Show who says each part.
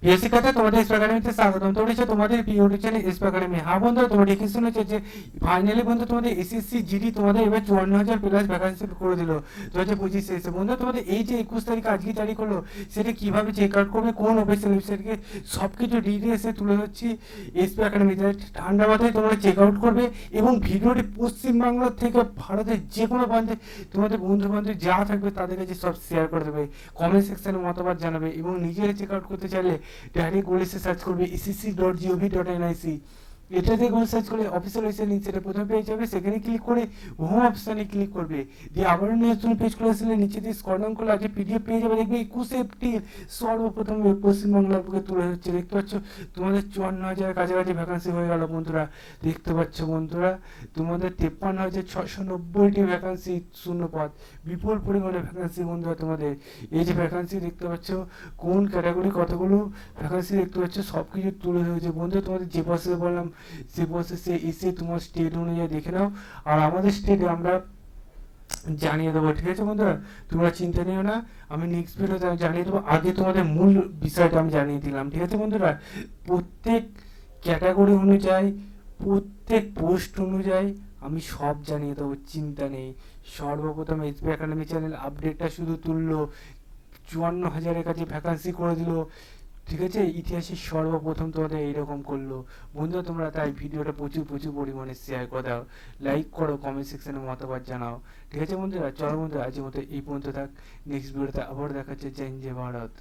Speaker 1: প্রিয় শিক্ষার্থী, তোমাদের এসপি একাডেমিতে স্বাগতম। তো রয়েছে তোমাদের প্রিয় চ্যানেল এসপি একাডেমি। হ্যাঁ বন্ধু, তোমার দেখে শুনেছে যে ফাইনালি বন্ধু তোমাদের এসএসসি জিডি তোমাদের এবার 54,000 প্লাস ভ্যাকান্সি করে দিল 2025 এসে। বন্ধু তোমাদের এই যে 21 তারিখ আজকে জারি করলো, সেটা কিভাবে চেক আউট করবে, কোন অফিসিয়াল ওয়েবসাইটকে, সব কিছু ডিটেলসে তুলে ধরছি এসপি একাডেমিতে। ঠান্ডা মাথায় তোমরা চেক আউট করবে এবং ভিডিওটি পশ্চিমবাংলা থেকে ভারতের যে কোনো প্রান্তে তোমাদের বন্ধু বান্ধব যা থাকবে তাদের কাছে সব শেয়ার করে দেবে। কমেন্ট সেকশনে মতামত জানাবে এবং নিজেরা চেক আউট করতে চাইলে ডাইরেক্ট গুগলে সার্চ করবে ecc.gov.nic। এটাতে গুগল সার্চ করে অফিসিয়াল ওয়েবসাইট লিংক, সেটা প্রথমে পেয়ে যাবে। সেখানে ক্লিক করে হোম অপশানে ক্লিক করবে, দিয়ে আবারও নতুন পেজ খুলে আসলে নিচে দিয়ে স্ক্রল ডাউন করলে আজকে পিডিএফ পেয়ে যাবে। দেখবে 21 এপ্রিল সর্বপ্রথম পশ্চিমবাংলার বুকে তুলে হচ্ছে। দেখতে পাচ্ছ তোমাদের 54,000 কাছাকাছি ভ্যাকান্সি হয়ে গেল বন্ধুরা। দেখতে পাচ্ছ বন্ধুরা, তোমাদের 53,690টি ভ্যাকান্সি শূন্য পদ, বিপুল পরিমাণে ভ্যাকান্সি বন্ধুরা। তোমাদের এই যে ভ্যাকান্সি দেখতে পাচ্ছ, কোন ক্যাটাগরি কতগুলো ভ্যাকান্সি দেখতে পাচ্ছ, সব কিছু তুলে ধরেছে বন্ধু। তোমাদের যে প্রসেসে বললাম সে প্রসেসে এসে তোমার স্টেট অনুযায়ী দেখে নাও। আর আমাদের স্টেটে আমরা জানিয়ে দেবো, ঠিক আছে বন্ধুরা, তোমরা চিন্তা নিও না। আমি নেক্সট ভিডিওতে জানিয়ে দেবো। আগে তোমাদের মূল বিষয়টা আমি জানিয়ে দিলাম, ঠিক আছে বন্ধুরা। প্রত্যেক ক্যাটাগরি অনুযায়ী, প্রত্যেক পোস্ট অনুযায়ী আমি সব জানিয়ে দেবো, চিন্তা নেই। সর্বপ্রথম এসবি একাডেমি চ্যানেল আপডেটটা শুধু তুললো, 54,000-এর কাছে ভ্যাকান্সি করে দিল, ঠিক আছে। ইতিহাসের সর্বপ্রথম তোমাদের এইরকম করলো বন্ধুরা। তোমরা তাই ভিডিওটা প্রচুর প্রচুর পরিমাণে শেয়ার করে দাও, লাইক করো, কমেন্ট সেকশনে মতামত জানাও, ঠিক আছে বন্ধুরা। চলো বন্ধুরা, আজকের মতো এই পর্যন্ত থাক। নেক্সট ভিডিওতে আবার দেখা হচ্ছে। জয় হিন্দ, জয় ভারত।